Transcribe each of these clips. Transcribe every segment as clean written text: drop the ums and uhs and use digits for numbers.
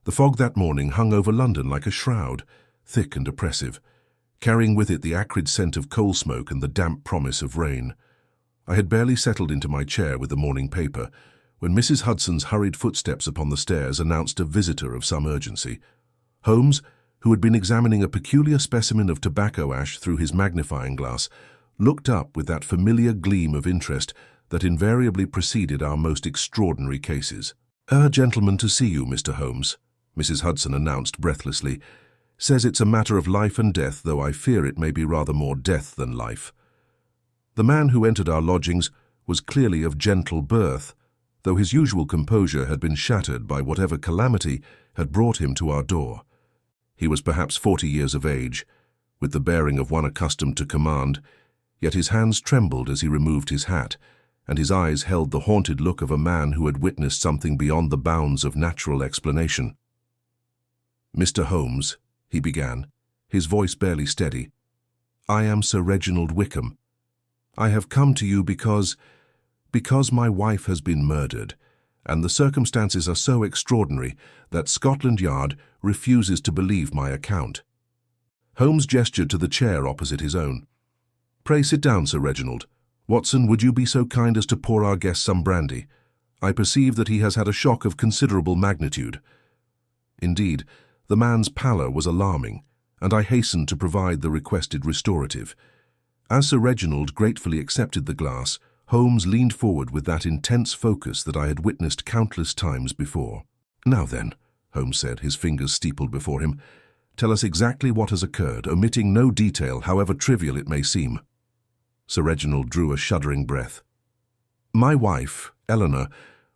The fog that morning hung over London like a shroud, thick and oppressive, carrying with it the acrid scent of coal smoke and the damp promise of rain. I had barely settled into my chair with the morning paper when Mrs. Hudson's hurried footsteps upon the stairs announced a visitor of some urgency. Holmes, who had been examining a peculiar specimen of tobacco ash through his magnifying glass, looked up with that familiar gleam of interest that invariably preceded our most extraordinary cases. "A gentleman to see you, Mr. Holmes," Mrs. Hudson announced breathlessly. "Says it's a matter of life and death, though I fear it may be rather more death than life." The man who entered our lodgings was clearly of gentle birth, though his usual composure had been shattered by whatever calamity had brought him to our door. He was perhaps 40 years of age, with the bearing of one accustomed to command, yet his hands trembled as he removed his hat, and his eyes held the haunted look of a man who had witnessed something beyond the bounds of natural explanation. "Mr. Holmes," he began, his voice barely steady, "I am Sir Reginald Wickham. I have come to you because my wife has been murdered, and the circumstances are so extraordinary that Scotland Yard refuses to believe my account." Holmes gestured to the chair opposite his own. "Pray sit down, Sir Reginald. Watson, would you be so kind as to pour our guest some brandy? I perceive that he has had a shock of considerable magnitude." Indeed, the man's pallor was alarming, and I hastened to provide the requested restorative. As Sir Reginald gratefully accepted the glass, Holmes leaned forward with that intense focus that I had witnessed countless times before. "Now then," Holmes said, his fingers steepled before him, "tell us exactly what has occurred, omitting no detail, however trivial it may seem." Sir Reginald drew a shuddering breath. "My wife, Eleanor,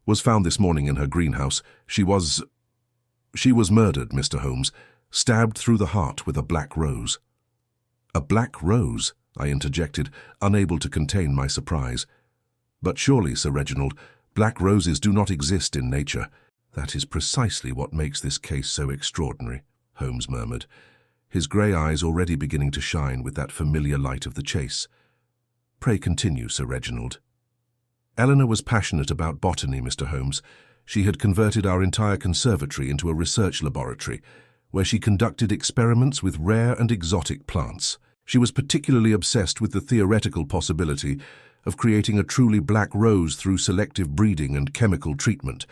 was found this morning in her greenhouse. She was murdered, Mr. Holmes, stabbed through the heart with a black rose." "A black rose?" I interjected, unable to contain my surprise. "But surely, Sir Reginald, black roses do not exist in nature." "That is precisely what makes this case so extraordinary," Holmes murmured, his grey eyes already beginning to shine with that familiar light of the chase. "Pray continue, Sir Reginald." "Eleanor was passionate about botany, Mr. Holmes. She had converted our entire conservatory into a research laboratory, where she conducted experiments with rare and exotic plants. She was particularly obsessed with the theoretical possibility of creating a truly black rose through selective breeding and chemical treatment.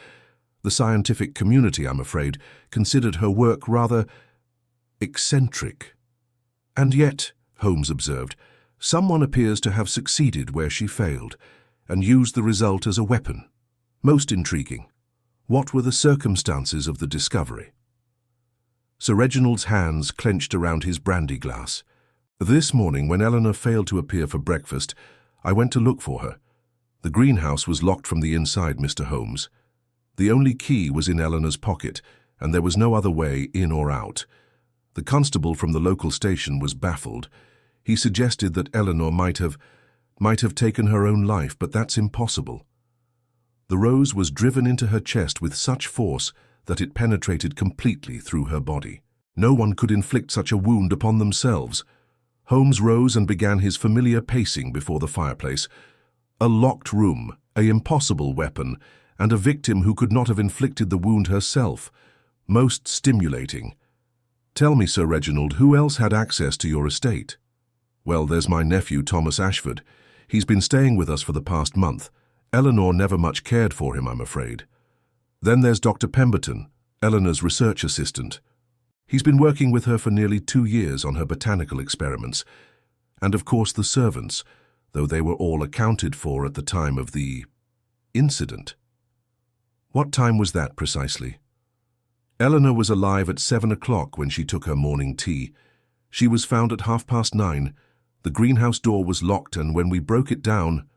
The scientific community, I'm afraid, considered her work rather eccentric. And yet, Holmes observed, someone appears to have succeeded where she failed, and used the result as a weapon. Most intriguing. What were the circumstances of the discovery?" Sir Reginald's hands clenched around his brandy glass. "This morning, when Eleanor failed to appear for breakfast, I went to look for her. The greenhouse was locked from the inside, Mr. Holmes. The only key was in Eleanor's pocket, and there was no other way in or out. The constable from the local station was baffled. He suggested that Eleanor might have taken her own life, but that's impossible. The rose was driven into her chest with such force that it penetrated completely through her body. No one could inflict such a wound upon themselves." Holmes rose and began his familiar pacing before the fireplace. "A locked room, an impossible weapon, and a victim who could not have inflicted the wound herself. Most stimulating. Tell me, Sir Reginald, who else had access to your estate?" "Well, there's my nephew, Thomas Ashford. He's been staying with us for the past month. Eleanor never much cared for him, I'm afraid. Then there's Dr. Pemberton, Eleanor's research assistant. He's been working with her for nearly 2 years on her botanical experiments. And of course the servants, though they were all accounted for at the time of the incident." "What time was that precisely?" "Eleanor was alive at 7 o'clock when she took her morning tea. She was found at 9:30. The greenhouse door was locked, and when we broke it down—"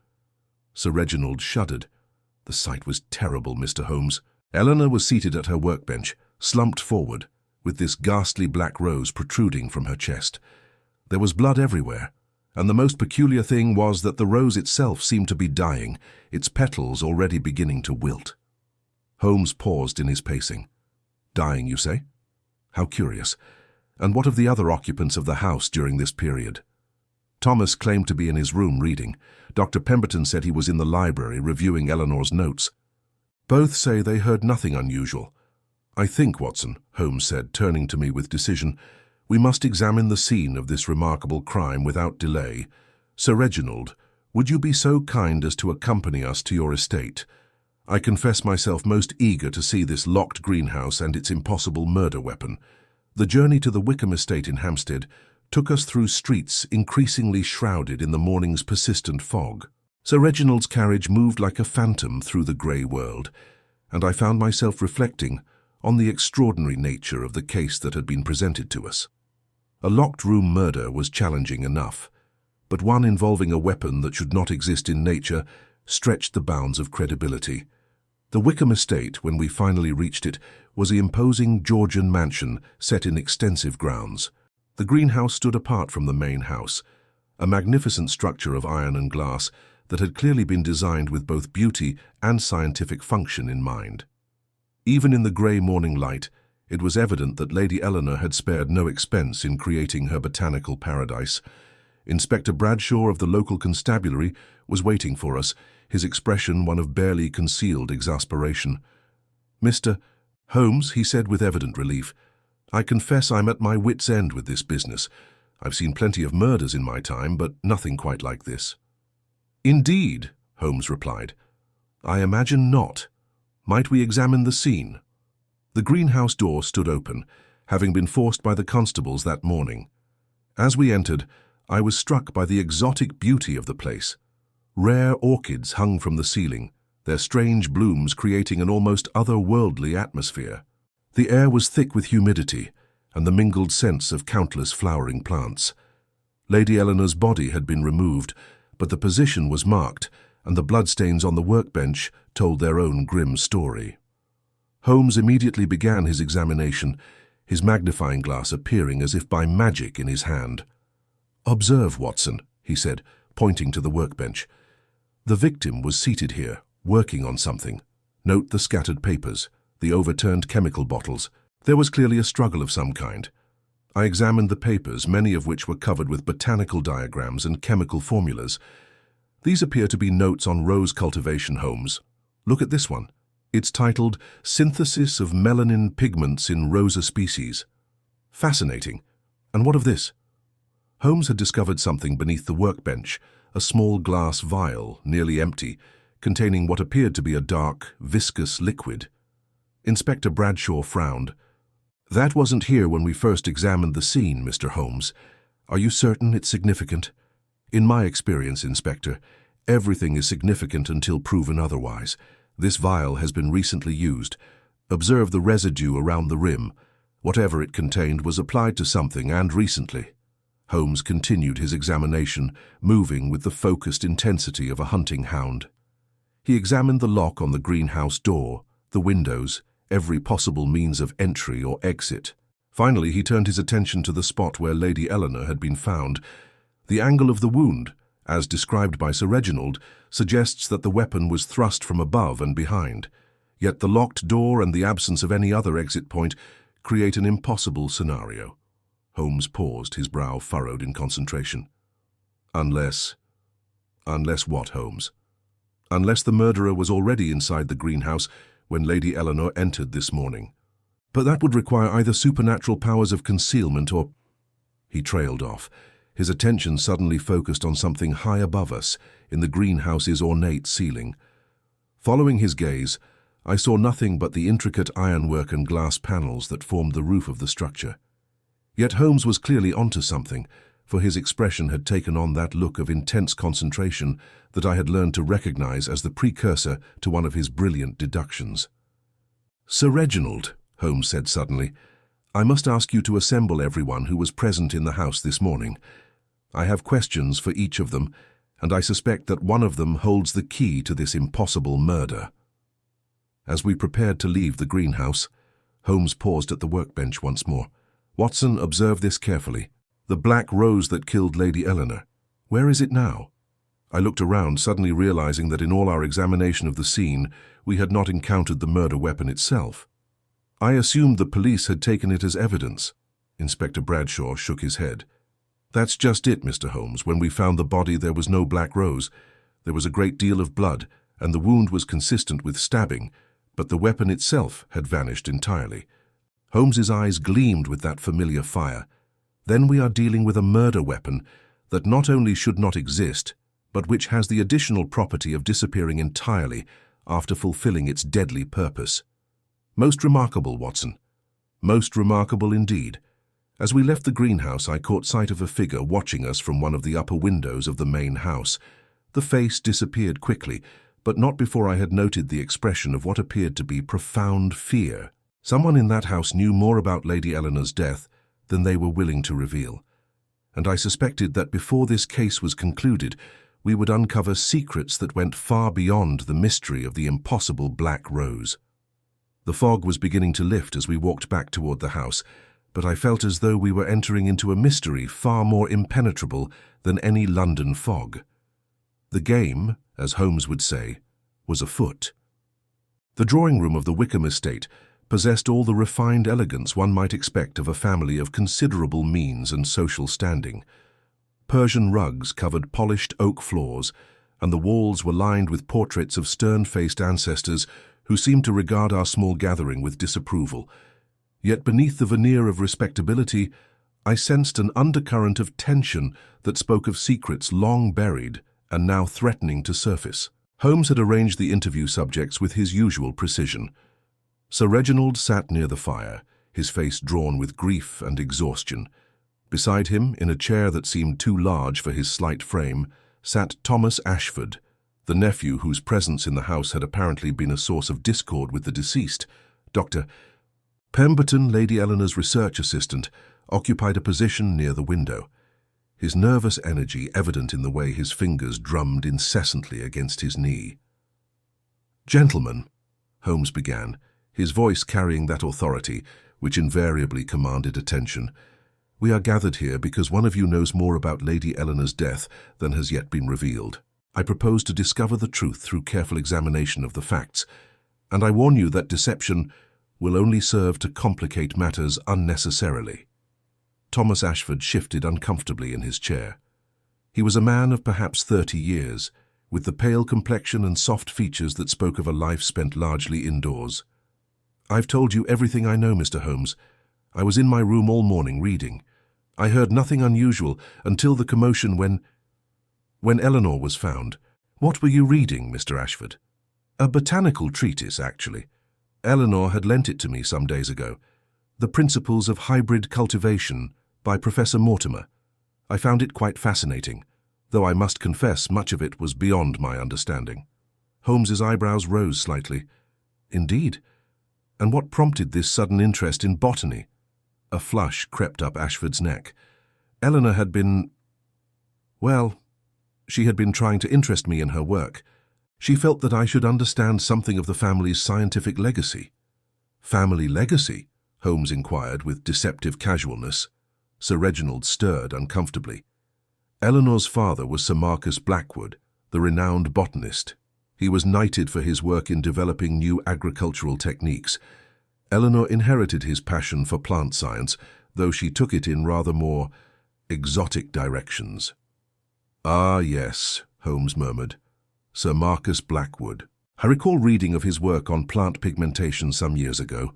Sir Reginald shuddered. The sight was terrible, Mr. Holmes. Eleanor was seated at her workbench, slumped forward, with this ghastly black rose protruding from her chest. There was blood everywhere, and the most peculiar thing was that the rose itself seemed to be dying, its petals already beginning to wilt. Holmes paused in his pacing. "Dying, you say? How curious. And what of the other occupants of the house during this period?" "Thomas claimed to be in his room reading. Dr. Pemberton said he was in the library reviewing Eleanor's notes. Both say they heard nothing unusual. "I think, Watson," Holmes said, turning to me with decision, "we must examine the scene of this remarkable crime without delay. Sir Reginald, would you be so kind as to accompany us to your estate? I confess myself most eager to see this locked greenhouse and its impossible murder weapon." The journey to the Wickham estate in Hampstead took us through streets increasingly shrouded in the morning's persistent fog. Sir Reginald's carriage moved like a phantom through the grey world, and I found myself reflecting on the extraordinary nature of the case that had been presented to us. A locked-room murder was challenging enough, but one involving a weapon that should not exist in nature stretched the bounds of credibility. The Wickham estate, when we finally reached it, was the imposing Georgian mansion set in extensive grounds. The greenhouse stood apart from the main house, a magnificent structure of iron and glass that had clearly been designed with both beauty and scientific function in mind. Even in the grey morning light, it was evident that Lady Eleanor had spared no expense in creating her botanical paradise. Inspector Bradshaw of the local constabulary was waiting for us, his expression one of barely concealed exasperation. "Mr. Holmes," he said with evident relief, "I confess I'm at my wits' end with this business. I've seen plenty of murders in my time, but nothing quite like this." "Indeed," Holmes replied. "I imagine not. Might we examine the scene?" The greenhouse door stood open, having been forced by the constables that morning. As we entered, I was struck by the exotic beauty of the place. Rare orchids hung from the ceiling, their strange blooms creating an almost otherworldly atmosphere. The air was thick with humidity and the mingled scents of countless flowering plants. Lady Eleanor's body had been removed, but the position was marked, and the bloodstains on the workbench told their own grim story. Holmes immediately began his examination, his magnifying glass appearing as if by magic in his hand. "Observe, Watson," he said, pointing to the workbench. "The victim was seated here, working on something. Note the scattered papers, the overturned chemical bottles. There was clearly a struggle of some kind. I examined the papers, many of which were covered with botanical diagrams and chemical formulas. These appear to be notes on rose cultivation, Holmes. Look at this one. It's titled Synthesis of Melanin Pigments in Rosa Species. Fascinating. And what of this?" Holmes had discovered something beneath the workbench, a small glass vial, nearly empty, containing what appeared to be a dark, viscous liquid. Inspector Bradshaw frowned. "That wasn't here when we first examined the scene, Mr. Holmes. Are you certain it's significant?" "In my experience, Inspector, everything is significant until proven otherwise. This vial has been recently used. Observe the residue around the rim. Whatever it contained was applied to something, and recently." Holmes continued his examination, moving with the focused intensity of a hunting hound. He examined the lock on the greenhouse door, the windows, every possible means of entry or exit. Finally, he turned his attention to the spot where Lady Eleanor had been found. The angle of the wound, as described by Sir Reginald, suggests that the weapon was thrust from above and behind. Yet the locked door and the absence of any other exit point create an impossible scenario. Holmes paused, his brow furrowed in concentration. Unless what, Holmes? Unless the murderer was already inside the greenhouse when Lady Eleanor entered this morning. But that would require either supernatural powers of concealment or... He trailed off, his attention suddenly focused on something high above us in the greenhouse's ornate ceiling. Following his gaze, I saw nothing but the intricate ironwork and glass panels that formed the roof of the structure. Yet Holmes was clearly onto something, for his expression had taken on that look of intense concentration that I had learned to recognize as the precursor to one of his brilliant deductions. "Sir Reginald," Holmes said suddenly, "I must ask you to assemble everyone who was present in the house this morning. I have questions for each of them, and I suspect that one of them holds the key to this impossible murder." As we prepared to leave the greenhouse, Holmes paused at the workbench once more. "Watson, observe this carefully. The black rose that killed Lady Eleanor. Where is it now?" I looked around, suddenly realizing that in all our examination of the scene, we had not encountered the murder weapon itself. "I assumed the police had taken it as evidence." Inspector Bradshaw shook his head. "That's just it, Mr. Holmes. When we found the body, there was no black rose. There was a great deal of blood, and the wound was consistent with stabbing, but the weapon itself had vanished entirely. Holmes's eyes gleamed with that familiar fire. Then we are dealing with a murder weapon that not only should not exist, but which has the additional property of disappearing entirely after fulfilling its deadly purpose. Most remarkable, Watson. Most remarkable indeed. As we left the greenhouse, I caught sight of a figure watching us from one of the upper windows of the main house. The face disappeared quickly, but not before I had noted the expression of what appeared to be profound fear. Someone in that house knew more about Lady Eleanor's death than they were willing to reveal, and I suspected that before this case was concluded, we would uncover secrets that went far beyond the mystery of the impossible Black Rose. The fog was beginning to lift as we walked back toward the house, but I felt as though we were entering into a mystery far more impenetrable than any London fog. The game, as Holmes would say, was afoot. The drawing room of the Wickham estate possessed all the refined elegance one might expect of a family of considerable means and social standing. Persian rugs covered polished oak floors, and the walls were lined with portraits of stern-faced ancestors who seemed to regard our small gathering with disapproval. Yet beneath the veneer of respectability, I sensed an undercurrent of tension that spoke of secrets long buried and now threatening to surface. Holmes had arranged the interview subjects with his usual precision. Sir Reginald sat near the fire, his face drawn with grief and exhaustion. Beside him, in a chair that seemed too large for his slight frame, sat Thomas Ashford, the nephew whose presence in the house had apparently been a source of discord with the deceased. Dr. Pemberton, Lady Eleanor's research assistant, occupied a position near the window, his nervous energy evident in the way his fingers drummed incessantly against his knee. "Gentlemen," Holmes began, his voice carrying that authority which invariably commanded attention, "we are gathered here because one of you knows more about Lady Eleanor's death than has yet been revealed. I propose to discover the truth through careful examination of the facts, and I warn you that deception will only serve to complicate matters unnecessarily." Thomas Ashford shifted uncomfortably in his chair. He was a man of perhaps 30 years, with the pale complexion and soft features that spoke of a life spent largely indoors. "I've told you everything I know, Mr. Holmes. I was in my room all morning reading. I heard nothing unusual until the commotion when Eleanor was found." "What were you reading, Mr. Ashford?" "A botanical treatise, actually. Eleanor had lent it to me some days ago. The Principles of Hybrid Cultivation by Professor Mortimer. I found it quite fascinating, though I must confess much of it was beyond my understanding." Holmes's eyebrows rose slightly. "Indeed? And what prompted this sudden interest in botany?" A flush crept up Ashford's neck. "Eleanor had been... well, she had been trying to interest me in her work. She felt that I should understand something of the family's scientific legacy." "Family legacy?" Holmes inquired with deceptive casualness. Sir Reginald stirred uncomfortably. Eleanor's father was Sir Marcus Blackwood, the renowned botanist. He was knighted for his work in developing new agricultural techniques. Eleanor inherited his passion for plant science, though she took it in rather more exotic directions. "Ah, yes," Holmes murmured. "Sir Marcus Blackwood. I recall reading of his work on plant pigmentation some years ago.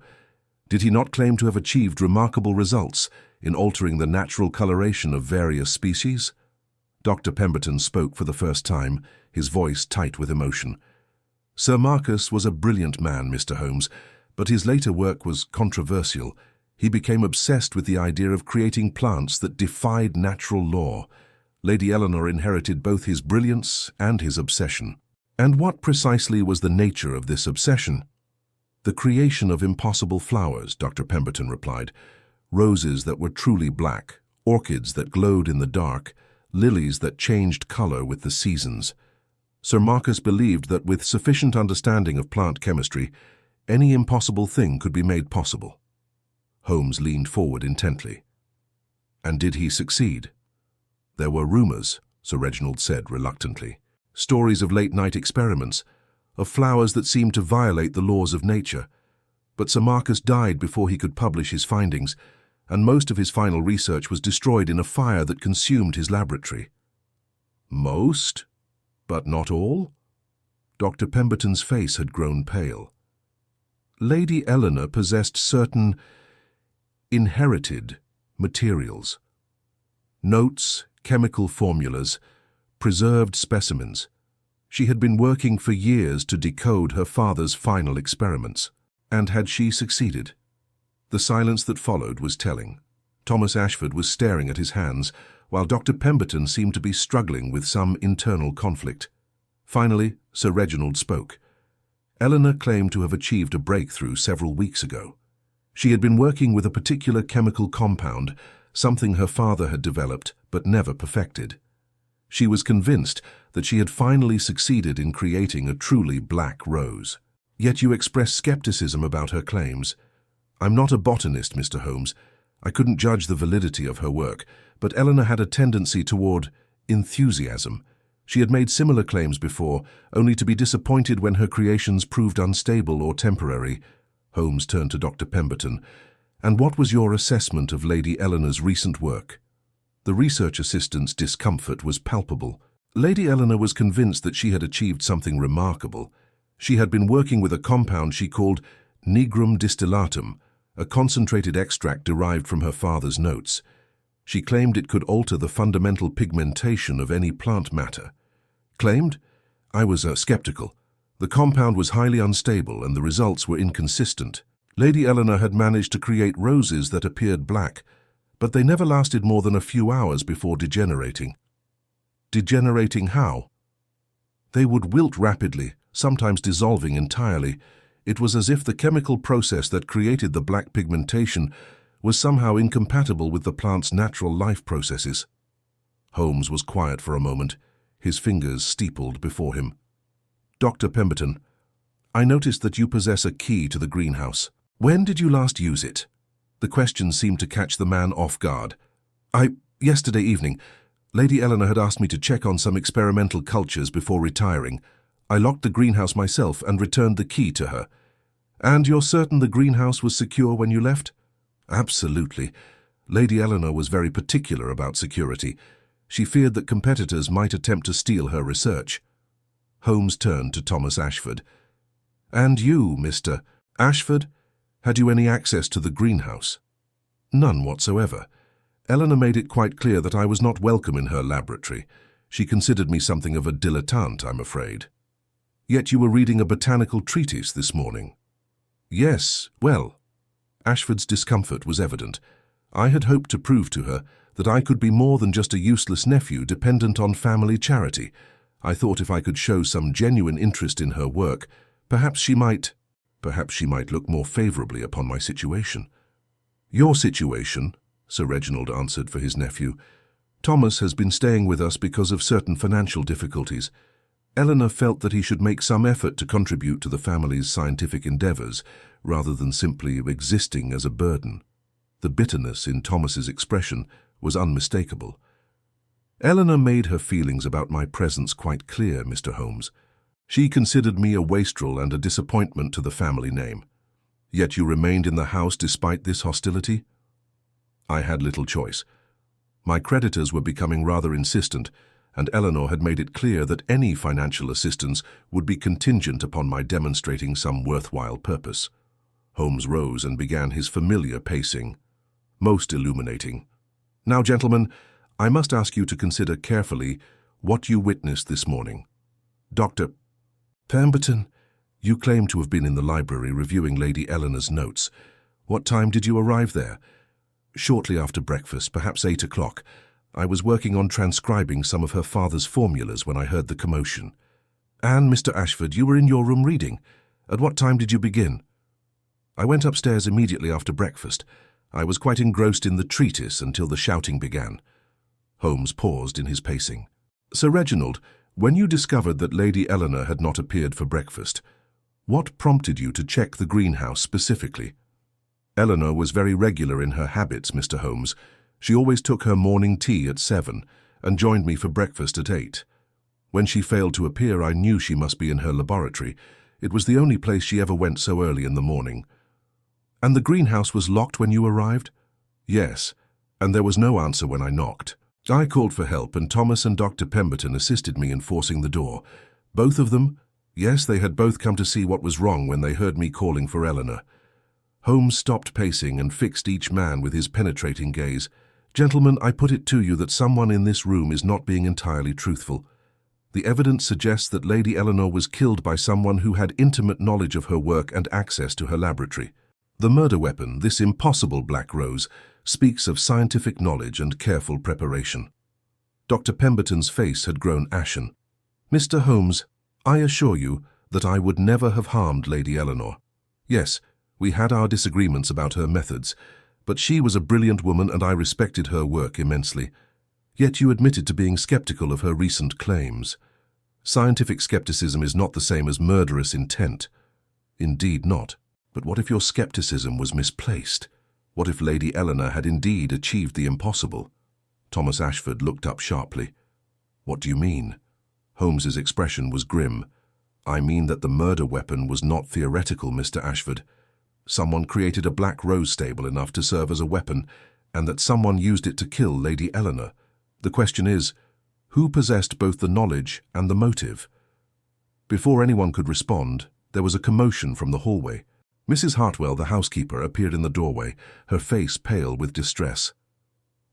Did he not claim to have achieved remarkable results in altering the natural coloration of various species?" Dr. Pemberton spoke for the first time, his voice tight with emotion. "Sir Marcus was a brilliant man, Mr. Holmes, but his later work was controversial. He became obsessed with the idea of creating plants that defied natural law. Lady Eleanor inherited both his brilliance and his obsession." "And what precisely was the nature of this obsession?" "The creation of impossible flowers," Dr. Pemberton replied. "Roses that were truly black, orchids that glowed in the dark, lilies that changed color with the seasons. Sir Marcus believed that with sufficient understanding of plant chemistry, any impossible thing could be made possible." Holmes leaned forward intently. "And did he succeed?" "There were rumors," Sir Reginald said reluctantly. "Stories of late-night experiments, of flowers that seemed to violate the laws of nature. But Sir Marcus died before he could publish his findings, and most of his final research was destroyed in a fire that consumed his laboratory." "Most? But not all?" Dr. Pemberton's face had grown pale. Lady Eleanor possessed certain inherited materials. Notes, chemical formulas, preserved specimens. She had been working for years to decode her father's final experiments. And had she succeeded? The silence that followed was telling. Thomas Ashford was staring at his hands, while Dr. Pemberton seemed to be struggling with some internal conflict. Finally, Sir Reginald spoke. Eleanor claimed to have achieved a breakthrough several weeks ago. She had been working with a particular chemical compound, something her father had developed but never perfected. She was convinced that she had finally succeeded in creating a truly black rose. Yet you express skepticism about her claims. I'm not a botanist, Mr. Holmes. I couldn't judge the validity of her work, but Eleanor had a tendency toward enthusiasm. She had made similar claims before, only to be disappointed when her creations proved unstable or temporary. Holmes turned to Dr. Pemberton. And what was your assessment of Lady Eleanor's recent work? The research assistant's discomfort was palpable. Lady Eleanor was convinced that she had achieved something remarkable. She had been working with a compound she called nigrum distillatum, a concentrated extract derived from her father's notes. She claimed it could alter the fundamental pigmentation of any plant matter. Claimed? I was skeptical. The compound was highly unstable and the results were inconsistent. Lady Eleanor had managed to create roses that appeared black, but they never lasted more than a few hours before degenerating. Degenerating how? They would wilt rapidly, sometimes dissolving entirely. It was as if the chemical process that created the black pigmentation was somehow incompatible with the plant's natural life processes. Holmes was quiet for a moment, his fingers steepled before him. Dr. Pemberton, I noticed that you possess a key to the greenhouse. When did you last use it? The question seemed to catch the man off guard. Yesterday evening. Lady Eleanor had asked me to check on some experimental cultures before retiring. I locked the greenhouse myself and returned the key to her. And you're certain the greenhouse was secure when you left? Absolutely. Lady Eleanor was very particular about security. She feared that competitors might attempt to steal her research. Holmes turned to Thomas Ashford. And you, Mr. Ashford, had you any access to the greenhouse? None whatsoever. Eleanor made it quite clear that I was not welcome in her laboratory. She considered me something of a dilettante, I'm afraid. Yet you were reading a botanical treatise this morning. Yes, well. Ashford's discomfort was evident. I had hoped to prove to her that I could be more than just a useless nephew dependent on family charity. I thought if I could show some genuine interest in her work, perhaps she might look more favorably upon my situation. Your situation, Sir Reginald answered for his nephew. Thomas has been staying with us because of certain financial difficulties. Eleanor felt that he should make some effort to contribute to the family's scientific endeavours, rather than simply existing as a burden. The bitterness in Thomas's expression was unmistakable. Eleanor made her feelings about my presence quite clear, Mr. Holmes. She considered me a wastrel and a disappointment to the family name. Yet you remained in the house despite this hostility? I had little choice. My creditors were becoming rather insistent, and Eleanor had made it clear that any financial assistance would be contingent upon my demonstrating some worthwhile purpose. Holmes rose and began his familiar pacing. Most illuminating. Now, gentlemen, I must ask you to consider carefully what you witnessed this morning. Dr. Pemberton, you claim to have been in the library reviewing Lady Eleanor's notes. What time did you arrive there? Shortly after breakfast, perhaps 8 o'clock. I was working on transcribing some of her father's formulas when I heard the commotion. And, Mr. Ashford, you were in your room reading. At what time did you begin? I went upstairs immediately after breakfast. I was quite engrossed in the treatise until the shouting began. Holmes paused in his pacing. Sir Reginald, when you discovered that Lady Eleanor had not appeared for breakfast, what prompted you to check the greenhouse specifically? Eleanor was very regular in her habits, Mr. Holmes. She always took her morning tea at 7 and joined me for breakfast at 8. When she failed to appear, I knew she must be in her laboratory. It was the only place she ever went so early in the morning. And the greenhouse was locked when you arrived? Yes, and there was no answer when I knocked. I called for help, and Thomas and Dr. Pemberton assisted me in forcing the door. Both of them? Yes, they had both come to see what was wrong when they heard me calling for Eleanor. Holmes stopped pacing and fixed each man with his penetrating gaze. Gentlemen, I put it to you that someone in this room is not being entirely truthful. The evidence suggests that Lady Eleanor was killed by someone who had intimate knowledge of her work and access to her laboratory. The murder weapon, this impossible black rose, speaks of scientific knowledge and careful preparation. Dr. Pemberton's face had grown ashen. Mr. Holmes, I assure you that I would never have harmed Lady Eleanor. Yes, we had our disagreements about her methods, but she was a brilliant woman and I respected her work immensely. Yet you admitted to being skeptical of her recent claims. Scientific skepticism is not the same as murderous intent. Indeed not. But what if your skepticism was misplaced? What if Lady Eleanor had indeed achieved the impossible? Thomas Ashford looked up sharply. What do you mean? Holmes's expression was grim. I mean that the murder weapon was not theoretical, Mr. Ashford. Someone created a black rose stable enough to serve as a weapon, and that someone used it to kill Lady Eleanor. The question is, who possessed both the knowledge and the motive? Before anyone could respond, there was a commotion from the hallway. Mrs. Hartwell, the housekeeper, appeared in the doorway, her face pale with distress.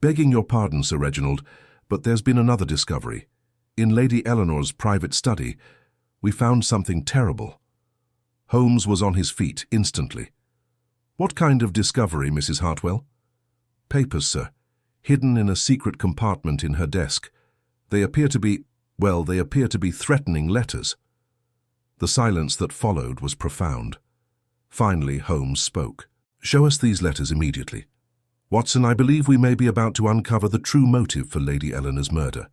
Begging your pardon, Sir Reginald, but there's been another discovery. In Lady Eleanor's private study, we found something terrible. Holmes was on his feet instantly. What kind of discovery, Mrs. Hartwell? Papers, sir, hidden in a secret compartment in her desk. They appear to be threatening letters. The silence that followed was profound. Finally, Holmes spoke. Show us these letters immediately. Watson, I believe we may be about to uncover the true motive for Lady Eleanor's murder.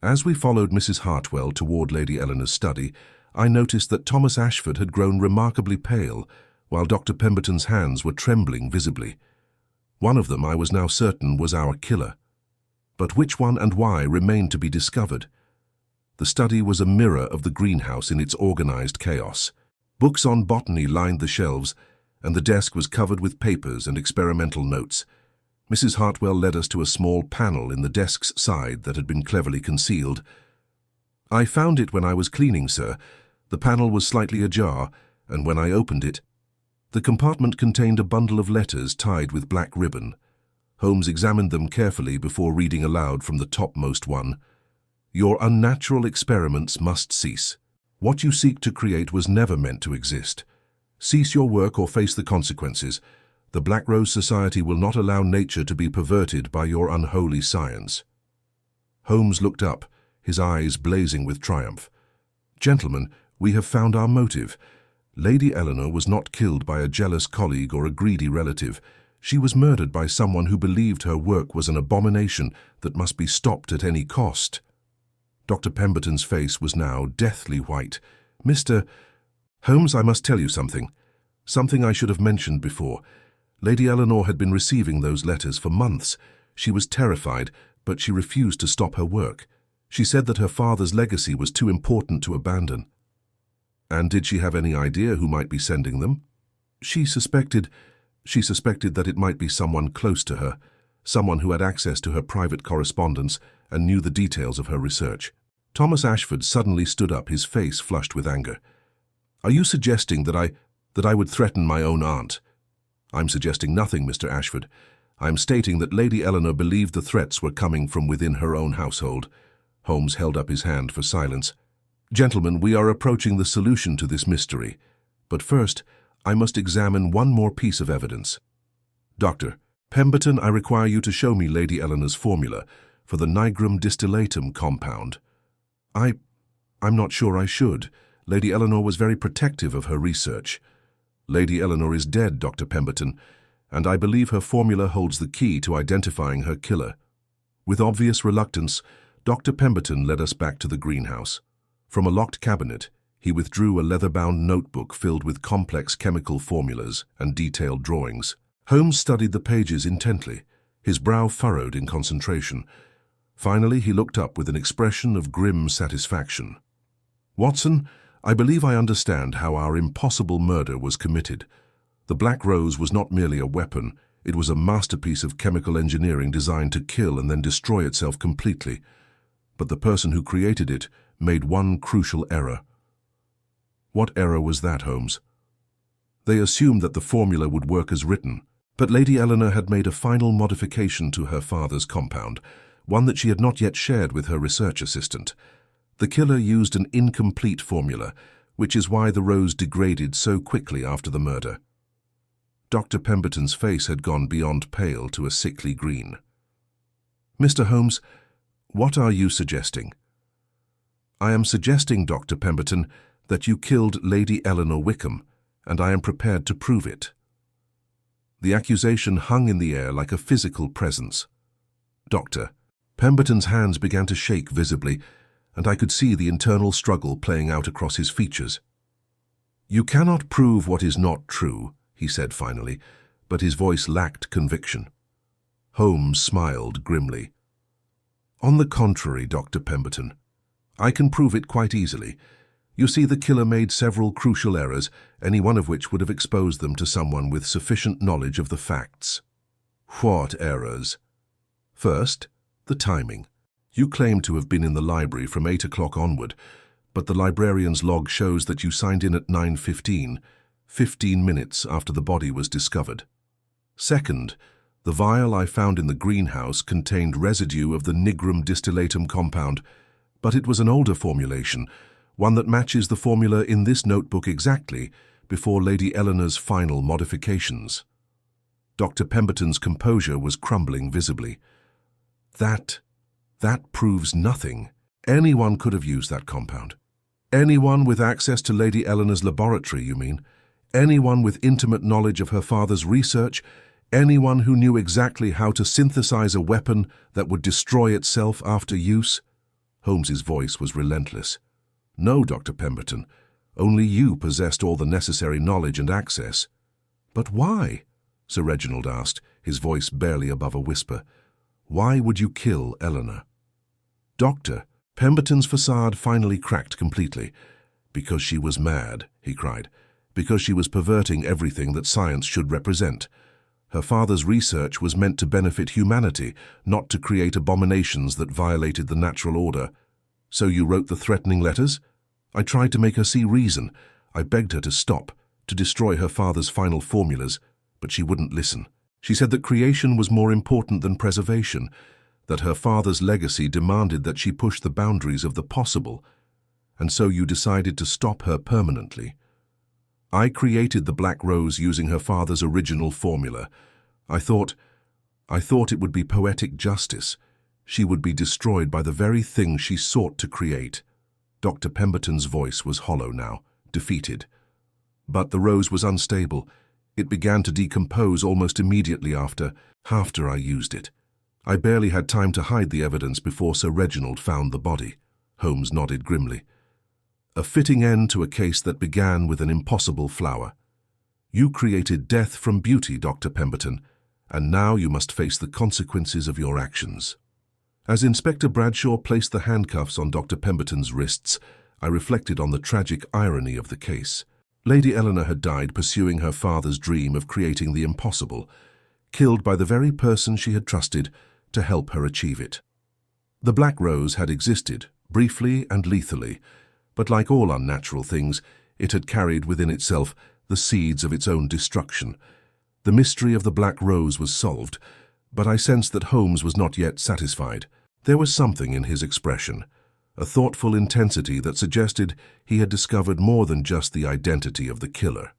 As we followed Mrs. Hartwell toward Lady Eleanor's study, I noticed that Thomas Ashford had grown remarkably pale, while Dr. Pemberton's hands were trembling visibly. One of them, I was now certain, was our killer. But which one and why remained to be discovered. The study was a mirror of the greenhouse in its organized chaos. Books on botany lined the shelves, and the desk was covered with papers and experimental notes. Mrs. Hartwell led us to a small panel in the desk's side that had been cleverly concealed. I found it when I was cleaning, sir. The panel was slightly ajar, and when I opened it, the compartment contained a bundle of letters tied with black ribbon. Holmes examined them carefully before reading aloud from the topmost one. Your unnatural experiments must cease. What you seek to create was never meant to exist. Cease your work or face the consequences. The Black Rose Society will not allow nature to be perverted by your unholy science. Holmes looked up, his eyes blazing with triumph. Gentlemen, we have found our motive. Lady Eleanor was not killed by a jealous colleague or a greedy relative. She was murdered by someone who believed her work was an abomination that must be stopped at any cost. Dr. Pemberton's face was now deathly white. Mr. Holmes, I must tell you something. Something I should have mentioned before. Lady Eleanor had been receiving those letters for months. She was terrified, but she refused to stop her work. She said that her father's legacy was too important to abandon. And did she have any idea who might be sending them? She suspected that it might be someone close to her, someone who had access to her private correspondence and knew the details of her research. Thomas Ashford suddenly stood up, his face flushed with anger. Are you suggesting that I would threaten my own aunt? I'm suggesting nothing, Mr. Ashford. I'm stating that Lady Eleanor believed the threats were coming from within her own household. Holmes held up his hand for silence. Gentlemen, we are approaching the solution to this mystery. But first, I must examine one more piece of evidence. Dr. Pemberton, I require you to show me Lady Eleanor's formula for the nigrum distillatum compound. I'm not sure I should. Lady Eleanor was very protective of her research. Lady Eleanor is dead, Dr. Pemberton, and I believe her formula holds the key to identifying her killer. With obvious reluctance, Dr. Pemberton led us back to the greenhouse. From a locked cabinet, he withdrew a leather-bound notebook filled with complex chemical formulas and detailed drawings. Holmes studied the pages intently, his brow furrowed in concentration. Finally, he looked up with an expression of grim satisfaction. Watson, I believe I understand how our impossible murder was committed. The Black Rose was not merely a weapon, it was a masterpiece of chemical engineering designed to kill and then destroy itself completely. But the person who created it made one crucial error. What error was that, Holmes? They assumed that the formula would work as written, but Lady Eleanor had made a final modification to her father's compound, one that she had not yet shared with her research assistant. The killer used an incomplete formula, which is why the rose degraded so quickly after the murder. Dr. Pemberton's face had gone beyond pale to a sickly green. Mr. Holmes, what are you suggesting? I am suggesting, Dr. Pemberton, that you killed Lady Eleanor Wickham, and I am prepared to prove it. The accusation hung in the air like a physical presence. Doctor, Pemberton's hands began to shake visibly, and I could see the internal struggle playing out across his features. You cannot prove what is not true, he said finally, but his voice lacked conviction. Holmes smiled grimly. On the contrary, Dr. Pemberton, I can prove it quite easily. You see, the killer made several crucial errors, any one of which would have exposed them to someone with sufficient knowledge of the facts. What errors? First, the timing. You claim to have been in the library from 8 o'clock onward, but the librarian's log shows that you signed in at 9:15, 15 minutes after the body was discovered. Second, the vial I found in the greenhouse contained residue of the nigrum distillatum compound, but it was an older formulation, one that matches the formula in this notebook exactly before Lady Eleanor's final modifications. Dr. Pemberton's composure was crumbling visibly. That proves nothing. Anyone could have used that compound. Anyone with access to Lady Eleanor's laboratory, you mean? Anyone with intimate knowledge of her father's research? Anyone who knew exactly how to synthesize a weapon that would destroy itself after use? Holmes's voice was relentless. No, Dr. Pemberton. Only you possessed all the necessary knowledge and access. But why? Sir Reginald asked, his voice barely above a whisper. Why would you kill Eleanor? Doctor, Pemberton's facade finally cracked completely. Because she was mad, he cried. Because she was perverting everything that science should represent. Her father's research was meant to benefit humanity, not to create abominations that violated the natural order. So you wrote the threatening letters? I tried to make her see reason. I begged her to stop, to destroy her father's final formulas, but she wouldn't listen. She said that creation was more important than preservation, that her father's legacy demanded that she push the boundaries of the possible, and so you decided to stop her permanently. I created the Black Rose using her father's original formula. I thought it would be poetic justice. She would be destroyed by the very thing she sought to create. Dr. Pemberton's voice was hollow now, defeated. But the rose was unstable. It began to decompose almost immediately after I used it. I barely had time to hide the evidence before Sir Reginald found the body. Holmes nodded grimly. A fitting end to a case that began with an impossible flower. You created death from beauty, Dr. Pemberton, and now you must face the consequences of your actions. As Inspector Bradshaw placed the handcuffs on Dr. Pemberton's wrists, I reflected on the tragic irony of the case. Lady Eleanor had died pursuing her father's dream of creating the impossible, killed by the very person she had trusted to help her achieve it. The Black Rose had existed, briefly and lethally, but like all unnatural things, it had carried within itself the seeds of its own destruction. The mystery of the Black Rose was solved, but I sensed that Holmes was not yet satisfied. There was something in his expression, a thoughtful intensity that suggested he had discovered more than just the identity of the killer.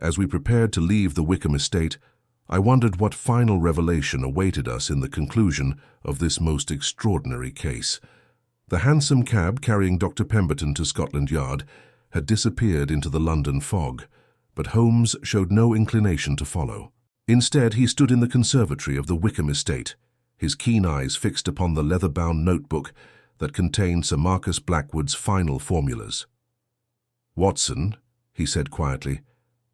As we prepared to leave the Wickham estate, I wondered what final revelation awaited us in the conclusion of this most extraordinary case. The hansom cab carrying Dr. Pemberton to Scotland Yard had disappeared into the London fog, but Holmes showed no inclination to follow. Instead, he stood in the conservatory of the Wickham estate, his keen eyes fixed upon the leather-bound notebook that contained Sir Marcus Blackwood's final formulas. "Watson," he said quietly,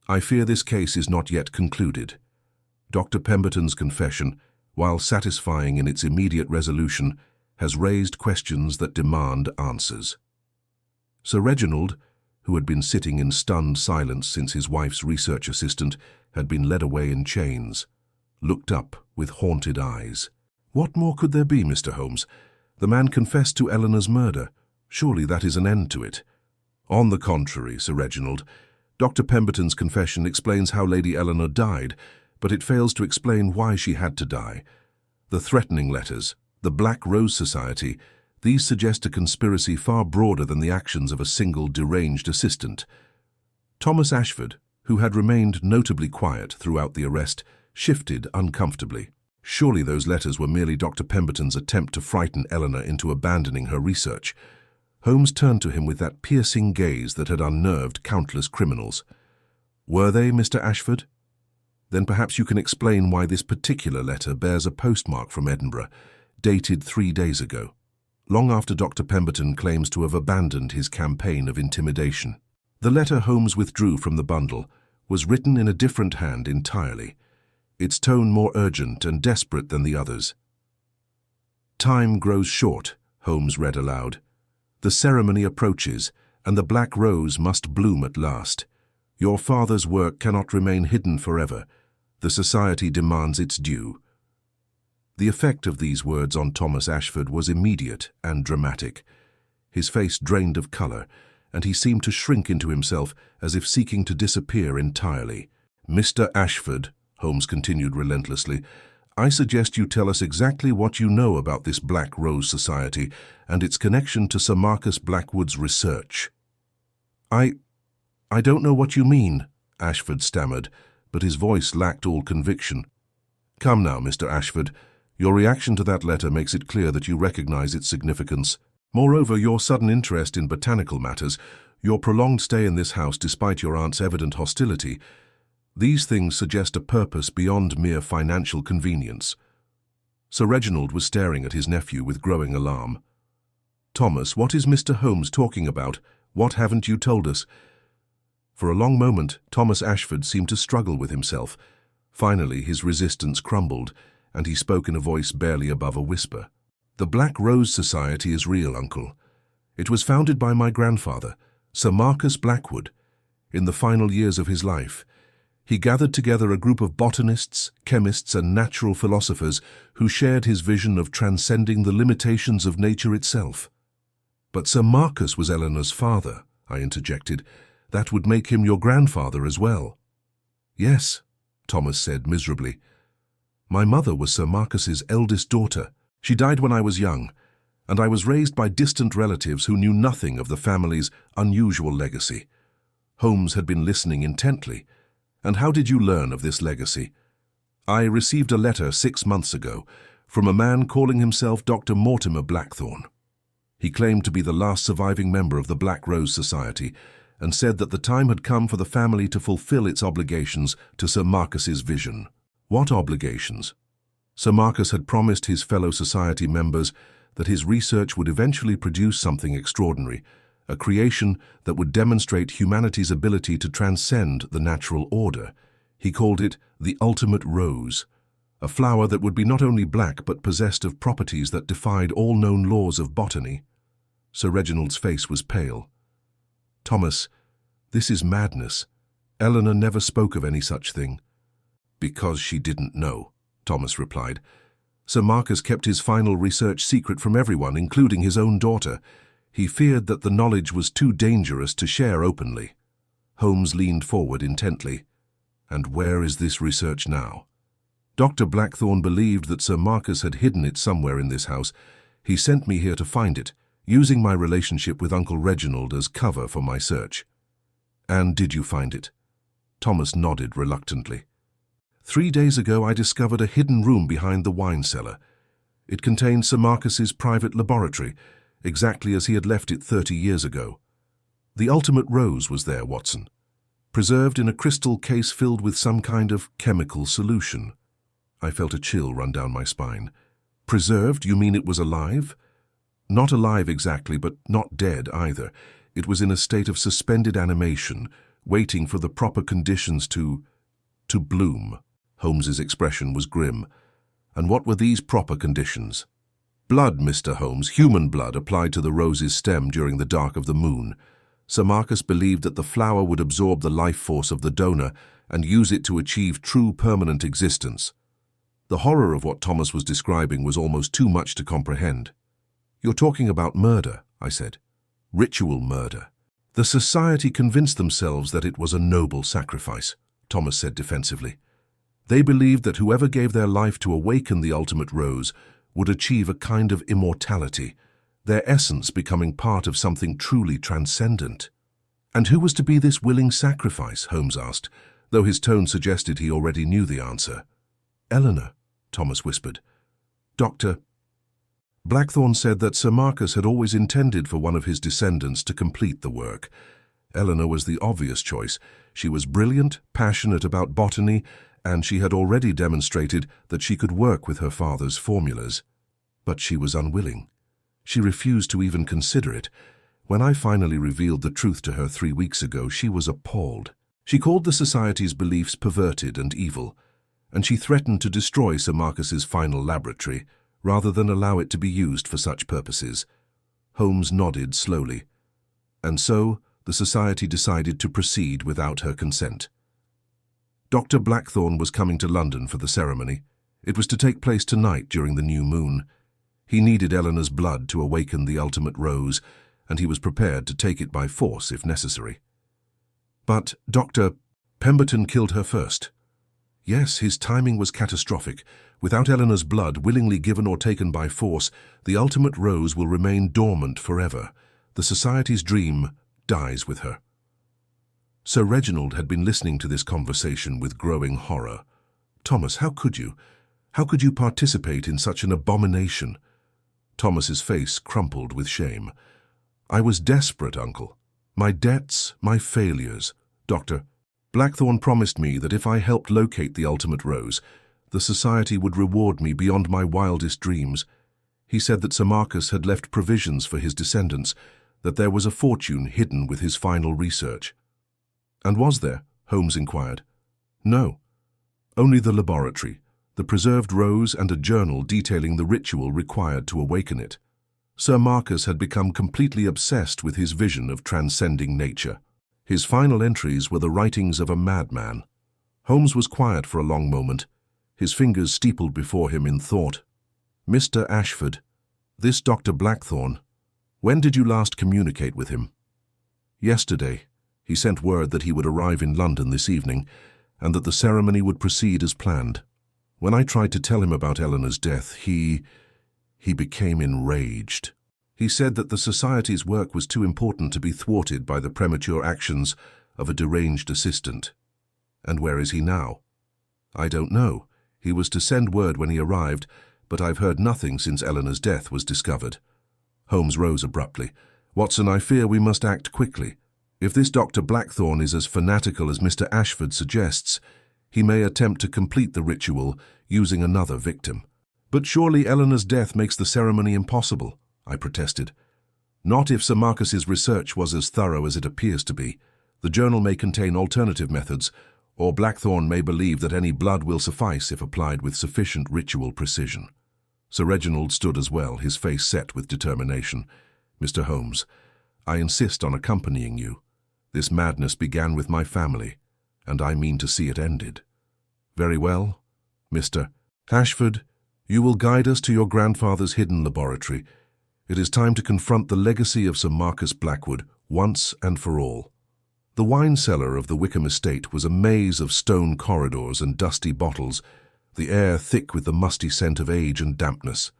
"I fear this case is not yet concluded. Dr. Pemberton's confession, while satisfying in its immediate resolution, has raised questions that demand answers." Sir Reginald, who had been sitting in stunned silence since his wife's research assistant had been led away in chains, looked up with haunted eyes. "What more could there be, Mr. Holmes? The man confessed to Eleanor's murder. Surely that is an end to it." On the contrary, Sir Reginald, Dr. Pemberton's confession explains how Lady Eleanor died, but it fails to explain why she had to die. The threatening letters, the Black Rose Society, these suggest a conspiracy far broader than the actions of a single deranged assistant. Thomas Ashford, who had remained notably quiet throughout the arrest, shifted uncomfortably. Surely those letters were merely Dr. Pemberton's attempt to frighten Eleanor into abandoning her research. Holmes turned to him with that piercing gaze that had unnerved countless criminals. Were they, Mr. Ashford? Then perhaps you can explain why this particular letter bears a postmark from Edinburgh, dated 3 days ago, long after Dr. Pemberton claims to have abandoned his campaign of intimidation. The letter Holmes withdrew from the bundle was written in a different hand entirely, its tone more urgent and desperate than the others. "Time grows short," Holmes read aloud. "The ceremony approaches, and the black rose must bloom at last. Your father's work cannot remain hidden forever. The society demands its due." The effect of these words on Thomas Ashford was immediate and dramatic. His face drained of colour, and he seemed to shrink into himself as if seeking to disappear entirely. "Mr. Ashford," Holmes continued relentlessly, "I suggest you tell us exactly what you know about this Black Rose Society and its connection to Sir Marcus Blackwood's research." I don't know what you mean," Ashford stammered, but his voice lacked all conviction. "Come now, Mr. Ashford. Your reaction to that letter makes it clear that you recognize its significance. Moreover, your sudden interest in botanical matters, your prolonged stay in this house despite your aunt's evident hostility, these things suggest a purpose beyond mere financial convenience." Sir Reginald was staring at his nephew with growing alarm. "Thomas, what is Mr. Holmes talking about? What haven't you told us?" For a long moment, Thomas Ashford seemed to struggle with himself. Finally, his resistance crumbled, and he spoke in a voice barely above a whisper. "The Black Rose Society is real, Uncle. It was founded by my grandfather, Sir Marcus Blackwood, in the final years of his life. He gathered together a group of botanists, chemists, and natural philosophers who shared his vision of transcending the limitations of nature itself." "But Sir Marcus was Eleanor's father," I interjected. "That would make him your grandfather as well." "Yes," Thomas said miserably. "My mother was Sir Marcus's eldest daughter. She died when I was young, and I was raised by distant relatives who knew nothing of the family's unusual legacy." Holmes had been listening intently. "And how did you learn of this legacy?" "I received a letter 6 months ago from a man calling himself Dr. Mortimer Blackthorne. He claimed to be the last surviving member of the Black Rose Society and said that the time had come for the family to fulfill its obligations to Sir Marcus's vision." "What obligations?" "Sir Marcus had promised his fellow society members that his research would eventually produce something extraordinary, a creation that would demonstrate humanity's ability to transcend the natural order. He called it the ultimate rose, a flower that would be not only black but possessed of properties that defied all known laws of botany." Sir Reginald's face was pale. "Thomas, this is madness. Eleanor never spoke of any such thing." "Because she didn't know," Thomas replied. "Sir Marcus kept his final research secret from everyone, including his own daughter. He feared that the knowledge was too dangerous to share openly." Holmes leaned forward intently. "And where is this research now?" "Dr. Blackthorne believed that Sir Marcus had hidden it somewhere in this house. He sent me here to find it, using my relationship with Uncle Reginald as cover for my search." "And did you find it?" Thomas nodded reluctantly. 3 days ago I discovered a hidden room behind the wine cellar. It contained Sir Marcus's private laboratory, exactly as he had left it 30 years ago. The ultimate rose was there, Watson, preserved in a crystal case filled with some kind of chemical solution." I felt a chill run down my spine. "Preserved? You mean it was alive?" "Not alive exactly, but not dead either. It was in a state of suspended animation, waiting for the proper conditions to bloom." Holmes's expression was grim. "And what were these proper conditions?" "Blood, Mr. Holmes, human blood applied to the rose's stem during the dark of the moon. Sir Marcus believed that the flower would absorb the life force of the donor and use it to achieve true permanent existence." The horror of what Thomas was describing was almost too much to comprehend. "You're talking about murder," I said. "Ritual murder." The society convinced themselves that it was a noble sacrifice, Thomas said defensively. They believed that whoever gave their life to awaken the ultimate rose would achieve a kind of immortality, their essence becoming part of something truly transcendent. And who was to be this willing sacrifice? Holmes asked, though his tone suggested he already knew the answer. Eleanor, Thomas whispered. Dr. Blackthorne said that Sir Marcus had always intended for one of his descendants to complete the work. Eleanor was the obvious choice. She was brilliant, passionate about botany, and she had already demonstrated that she could work with her father's formulas. But she was unwilling. She refused to even consider it. When I finally revealed the truth to her 3 weeks ago, she was appalled. She called the Society's beliefs perverted and evil, and she threatened to destroy Sir Marcus's final laboratory, rather than allow it to be used for such purposes. Holmes nodded slowly. And so, the Society decided to proceed without her consent. Dr. Blackthorne was coming to London for the ceremony. It was to take place tonight during the new moon. He needed Eleanor's blood to awaken the ultimate rose, and he was prepared to take it by force if necessary. But Dr. Pemberton killed her first. Yes, his timing was catastrophic. Without Eleanor's blood, willingly given or taken by force, the ultimate rose will remain dormant forever. The Society's dream dies with her. Sir Reginald had been listening to this conversation with growing horror. Thomas, how could you? How could you participate in such an abomination? Thomas's face crumpled with shame. I was desperate, Uncle. My debts, my failures. Dr. Blackthorne promised me that if I helped locate the ultimate rose, the Society would reward me beyond my wildest dreams. He said that Sir Marcus had left provisions for his descendants, that there was a fortune hidden with his final research. And was there? Holmes inquired. No. Only the laboratory, the preserved rose and a journal detailing the ritual required to awaken it. Sir Marcus had become completely obsessed with his vision of transcending nature. His final entries were the writings of a madman. Holmes was quiet for a long moment, his fingers steepled before him in thought. Mr. Ashford, this Dr. Blackthorne, when did you last communicate with him? Yesterday. He sent word that he would arrive in London this evening, and that the ceremony would proceed as planned. When I tried to tell him about Eleanor's death, he became enraged. He said that the Society's work was too important to be thwarted by the premature actions of a deranged assistant. And where is he now? I don't know. He was to send word when he arrived, but I've heard nothing since Eleanor's death was discovered. Holmes rose abruptly. Watson, I fear we must act quickly. If this Dr. Blackthorne is as fanatical as Mr. Ashford suggests, he may attempt to complete the ritual using another victim. But surely Eleanor's death makes the ceremony impossible, I protested. Not if Sir Marcus's research was as thorough as it appears to be. The journal may contain alternative methods, or Blackthorne may believe that any blood will suffice if applied with sufficient ritual precision. Sir Reginald stood as well, his face set with determination. Mr. Holmes, I insist on accompanying you. This madness began with my family, and I mean to see it ended. Very well, Mr. Ashford, you will guide us to your grandfather's hidden laboratory. It is time to confront the legacy of Sir Marcus Blackwood once and for all. The wine cellar of the Wickham estate was a maze of stone corridors and dusty bottles, the air thick with the musty scent of age and dampness.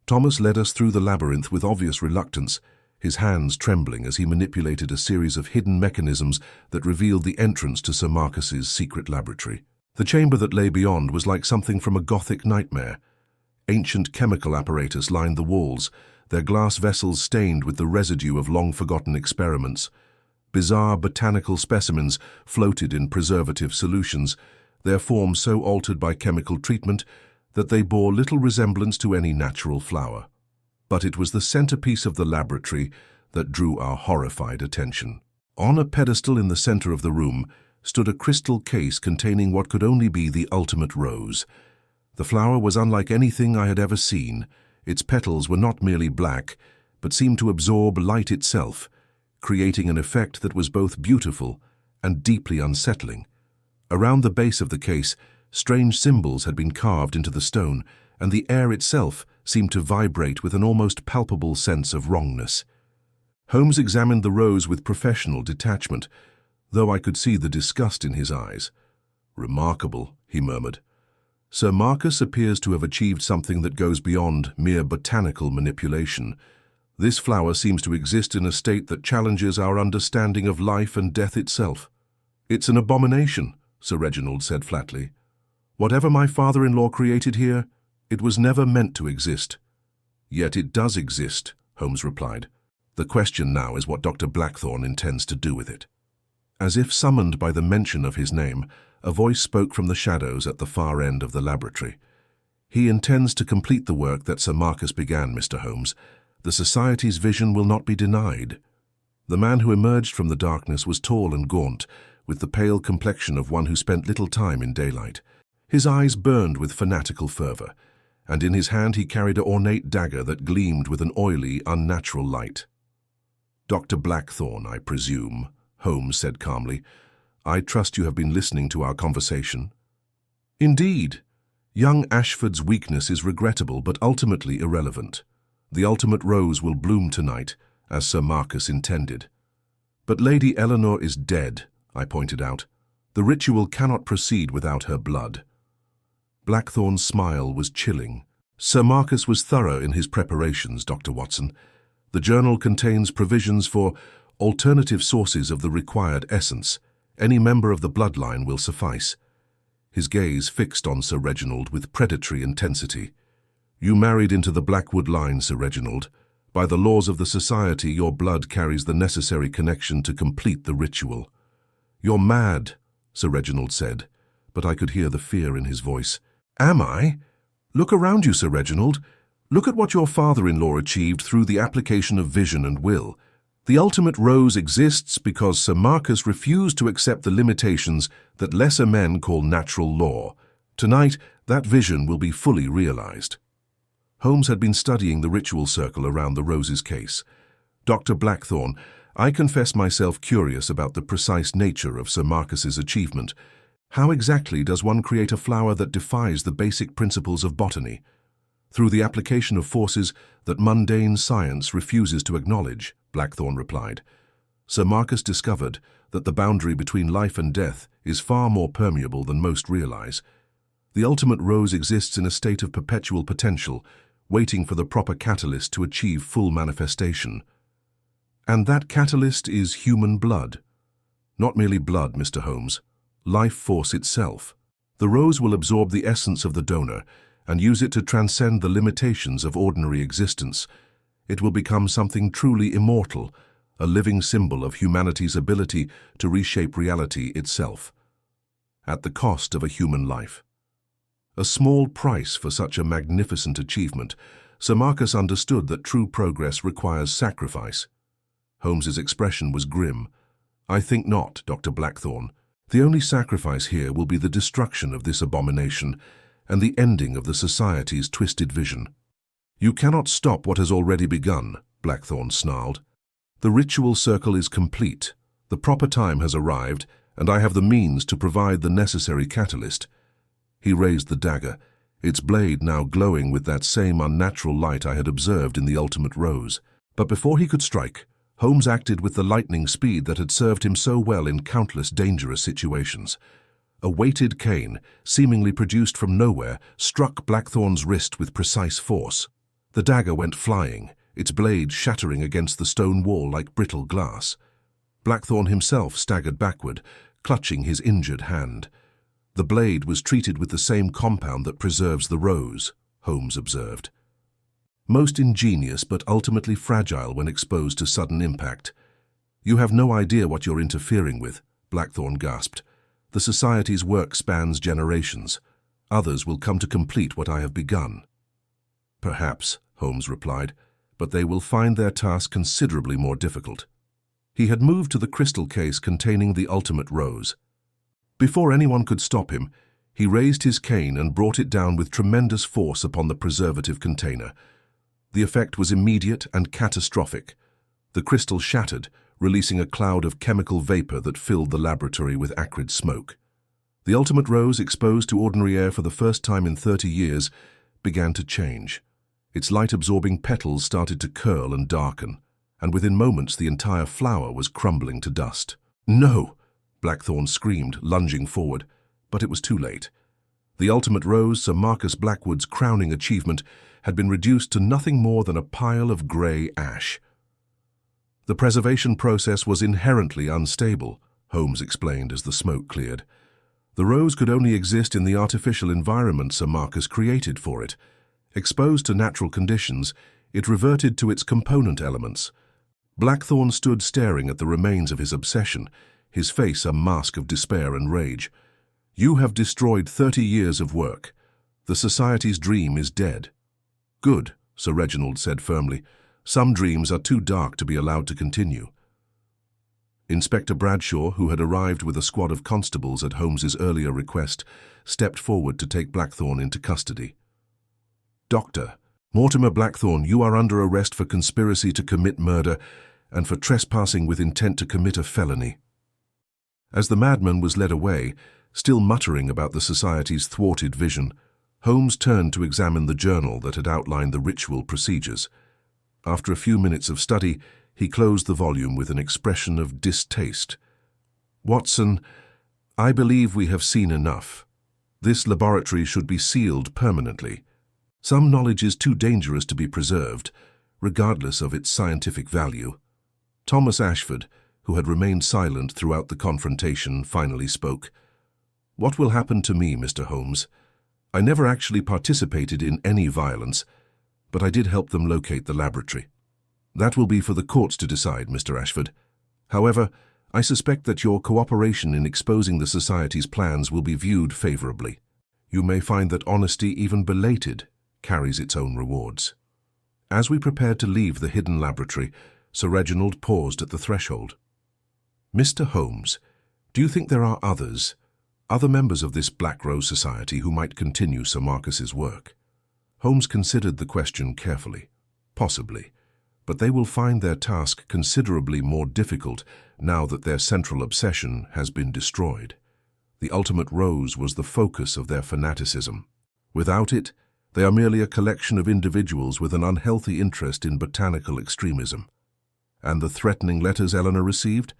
Thomas led us through the labyrinth with obvious reluctance, his hands trembling as he manipulated a series of hidden mechanisms that revealed the entrance to Sir Marcus's secret laboratory. The chamber that lay beyond was like something from a Gothic nightmare. Ancient chemical apparatus lined the walls, their glass vessels stained with the residue of long-forgotten experiments. Bizarre botanical specimens floated in preservative solutions, their form so altered by chemical treatment that they bore little resemblance to any natural flower. But it was the centerpiece of the laboratory that drew our horrified attention. On a pedestal in the center of the room stood a crystal case containing what could only be the ultimate rose. The flower was unlike anything I had ever seen. Its petals were not merely black, but seemed to absorb light itself, creating an effect that was both beautiful and deeply unsettling. Around the base of the case, strange symbols had been carved into the stone, and the air itself seemed to vibrate with an almost palpable sense of wrongness. Holmes examined the rose with professional detachment, though I could see the disgust in his eyes. "Remarkable," he murmured. "Sir Marcus appears to have achieved something that goes beyond mere botanical manipulation. This flower seems to exist in a state that challenges our understanding of life and death itself." "It's an abomination," Sir Reginald said flatly. "Whatever my father-in-law created here, it was never meant to exist." "Yet it does exist," Holmes replied. "The question now is what Dr. Blackthorne intends to do with it." As if summoned by the mention of his name, a voice spoke from the shadows at the far end of the laboratory. "He intends to complete the work that Sir Marcus began, Mr. Holmes. The Society's vision will not be denied." The man who emerged from the darkness was tall and gaunt, with the pale complexion of one who spent little time in daylight. His eyes burned with fanatical fervor, and in his hand he carried an ornate dagger that gleamed with an oily, unnatural light. "Dr. Blackthorne, I presume," Holmes said calmly. "I trust you have been listening to our conversation." "Indeed. Young Ashford's weakness is regrettable but ultimately irrelevant. The ultimate rose will bloom tonight, as Sir Marcus intended." "But Lady Eleanor is dead," I pointed out. "The ritual cannot proceed without her blood." Blackthorne's smile was chilling. "Sir Marcus was thorough in his preparations, Dr. Watson. The journal contains provisions for alternative sources of the required essence. Any member of the bloodline will suffice." His gaze fixed on Sir Reginald with predatory intensity. "You married into the Blackwood line, Sir Reginald. By the laws of the Society, your blood carries the necessary connection to complete the ritual." "You're mad," Sir Reginald said, but I could hear the fear in his voice. "Am I? Look around you, Sir Reginald. Look at what your father-in-law achieved through the application of vision and will. The ultimate rose exists because Sir Marcus refused to accept the limitations that lesser men call natural law. Tonight, that vision will be fully realized." Holmes had been studying the ritual circle around the rose's case. "Dr. Blackthorne, I confess myself curious about the precise nature of Sir Marcus's achievement. How exactly does one create a flower that defies the basic principles of botany? Through the application of forces that mundane science refuses to acknowledge," Blackthorne replied. "Sir Marcus discovered that the boundary between life and death is far more permeable than most realize. The ultimate rose exists in a state of perpetual potential, waiting for the proper catalyst to achieve full manifestation. And that catalyst is human blood. Not merely blood, Mr. Holmes. Life force itself. The rose will absorb the essence of the donor and use it to transcend the limitations of ordinary existence. It will become something truly immortal, a living symbol of humanity's ability to reshape reality itself, at the cost of a human life. A small price for such a magnificent achievement. Sir Marcus understood that true progress requires sacrifice." Holmes's expression was grim. "I think not, Dr. Blackthorne. The only sacrifice here will be the destruction of this abomination and the ending of the Society's twisted vision." "You cannot stop what has already begun," Blackthorne snarled. "The ritual circle is complete. The proper time has arrived, and I have the means to provide the necessary catalyst." He raised the dagger, its blade now glowing with that same unnatural light I had observed in the ultimate rose. But before he could strike, Holmes acted with the lightning speed that had served him so well in countless dangerous situations. A weighted cane, seemingly produced from nowhere, struck Blackthorne's wrist with precise force. The dagger went flying, its blade shattering against the stone wall like brittle glass. Blackthorne himself staggered backward, clutching his injured hand. "The blade was treated with the same compound that preserves the rose," Holmes observed. "Most ingenious but ultimately fragile when exposed to sudden impact." "You have no idea what you're interfering with," Blackthorne gasped. "The Society's work spans generations. Others will come to complete what I have begun." "Perhaps," Holmes replied, "but they will find their task considerably more difficult." He had moved to the crystal case containing the ultimate rose. Before anyone could stop him, he raised his cane and brought it down with tremendous force upon the preservative container. The effect was immediate and catastrophic. The crystal shattered, releasing a cloud of chemical vapor that filled the laboratory with acrid smoke. The ultimate rose, exposed to ordinary air for the first time in 30 years, began to change. Its light-absorbing petals started to curl and darken. and within moments the entire flower was crumbling to dust. "No!" Blackthorne screamed, lunging forward, but it was too late. The ultimate rose, Sir Marcus Blackwood's crowning achievement, had been reduced to nothing more than a pile of grey ash. The preservation process was inherently unstable, Holmes explained as the smoke cleared. The rose could only exist in the artificial environment Sir Marcus created for it. Exposed to natural conditions, it reverted to its component elements. Blackthorne stood staring at the remains of his obsession, his face a mask of despair and rage. "You have destroyed 30 years of work. The Society's dream is dead." "Good," Sir Reginald said firmly. "Some dreams are too dark to be allowed to continue." Inspector Bradshaw, who had arrived with a squad of constables at Holmes's earlier request, stepped forward to take Blackthorne into custody. "Doctor, Mortimer Blackthorne, you are under arrest for conspiracy to commit murder and for trespassing with intent to commit a felony." As the madman was led away, still muttering about the Society's thwarted vision, Holmes turned to examine the journal that had outlined the ritual procedures. After a few minutes of study, he closed the volume with an expression of distaste. "Watson, I believe we have seen enough. This laboratory should be sealed permanently. Some knowledge is too dangerous to be preserved, regardless of its scientific value." Thomas Ashford, who had remained silent throughout the confrontation, finally spoke. "What will happen to me, Mr. Holmes? I never actually participated in any violence, but I did help them locate the laboratory. That will be for the courts to decide, Mr. Ashford. However, I suspect that your cooperation in exposing the Society's plans will be viewed favorably. You may find that honesty, even belated, carries its own rewards." As we prepared to leave the hidden laboratory, Sir Reginald paused at the threshold. "Mr. Holmes, do you think there are other members of this Black Rose Society who might continue Sir Marcus's work?" Holmes considered the question carefully. "Possibly, but they will find their task considerably more difficult now that their central obsession has been destroyed. The ultimate rose was the focus of their fanaticism. Without it, they are merely a collection of individuals with an unhealthy interest in botanical extremism." "And the threatening letters Eleanor received?"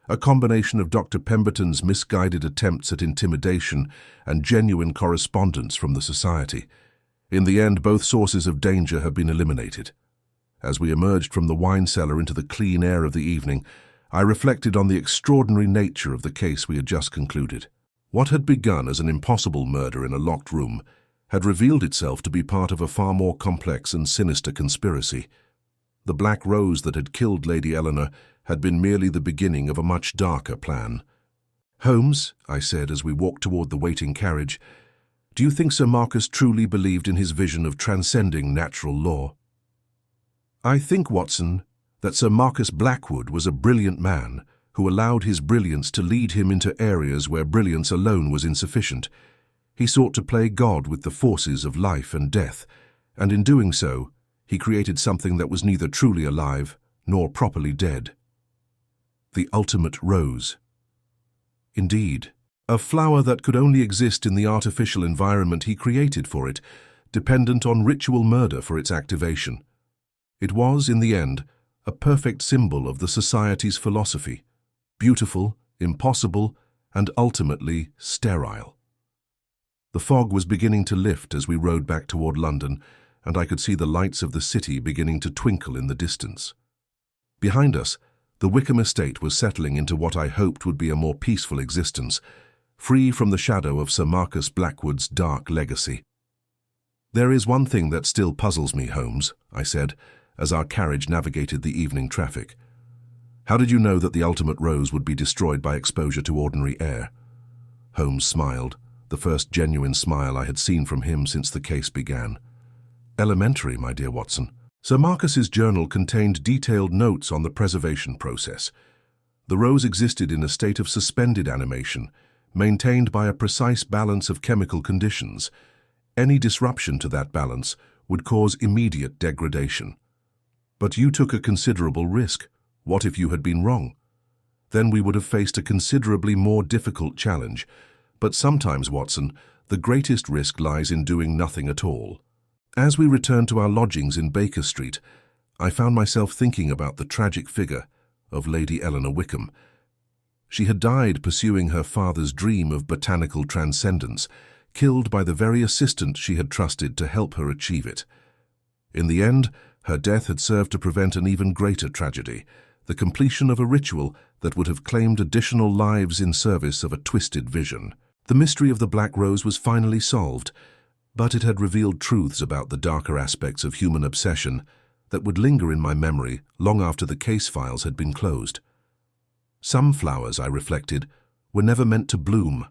"A combination of Dr. Pemberton's misguided attempts at intimidation and genuine correspondence from the Society. In the end, both sources of danger have been eliminated." As we emerged from the wine cellar into the clean air of the evening, I reflected on the extraordinary nature of the case we had just concluded. What had begun as an impossible murder in a locked room had revealed itself to be part of a far more complex and sinister conspiracy. The Black Rose that had killed Lady Eleanor had been merely the beginning of a much darker plan. "Holmes," I said as we walked toward the waiting carriage, "do you think Sir Marcus truly believed in his vision of transcending natural law?" "I think, Watson, that Sir Marcus Blackwood was a brilliant man who allowed his brilliance to lead him into areas where brilliance alone was insufficient. He sought to play God with the forces of life and death, and in doing so, he created something that was neither truly alive nor properly dead. The ultimate rose. Indeed, a flower that could only exist in the artificial environment he created for it, dependent on ritual murder for its activation. It was, in the end, a perfect symbol of the Society's philosophy, beautiful, impossible, and ultimately sterile. The fog was beginning to lift as we rode back toward London, and I could see the lights of the city beginning to twinkle in the distance. Behind us, the Wickham estate was settling into what I hoped would be a more peaceful existence, free from the shadow of Sir Marcus Blackwood's dark legacy. "There is one thing that still puzzles me, Holmes," I said, as our carriage navigated the evening traffic. "How did you know that the ultimate rose would be destroyed by exposure to ordinary air?" Holmes smiled, the first genuine smile I had seen from him since the case began. "Elementary, my dear Watson. Sir Marcus's journal contained detailed notes on the preservation process. The rose existed in a state of suspended animation, maintained by a precise balance of chemical conditions. Any disruption to that balance would cause immediate degradation. But you took a considerable risk. What if you had been wrong? Then we would have faced a considerably more difficult challenge. But sometimes, Watson, the greatest risk lies in doing nothing at all." As we returned to our lodgings in Baker Street, I found myself thinking about the tragic figure of Lady Eleanor Wickham. She had died pursuing her father's dream of botanical transcendence, killed by the very assistant she had trusted to help her achieve it. In the end, her death had served to prevent an even greater tragedy, the completion of a ritual that would have claimed additional lives in service of a twisted vision. The mystery of the Black Rose was finally solved, but it had revealed truths about the darker aspects of human obsession that would linger in my memory long after the case files had been closed. Some flowers, I reflected, were never meant to bloom.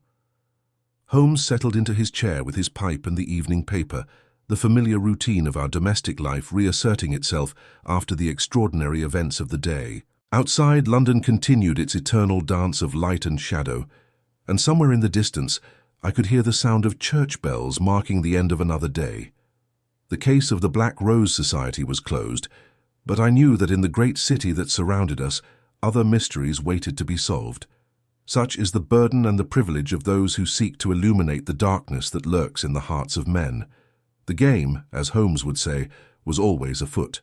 Holmes settled into his chair with his pipe and the evening paper, the familiar routine of our domestic life reasserting itself after the extraordinary events of the day. Outside, London continued its eternal dance of light and shadow, and somewhere in the distance I could hear the sound of church bells marking the end of another day. The case of the Black Rose Society was closed, but I knew that in the great city that surrounded us, other mysteries waited to be solved. Such is the burden and the privilege of those who seek to illuminate the darkness that lurks in the hearts of men. The game, as Holmes would say, was always afoot.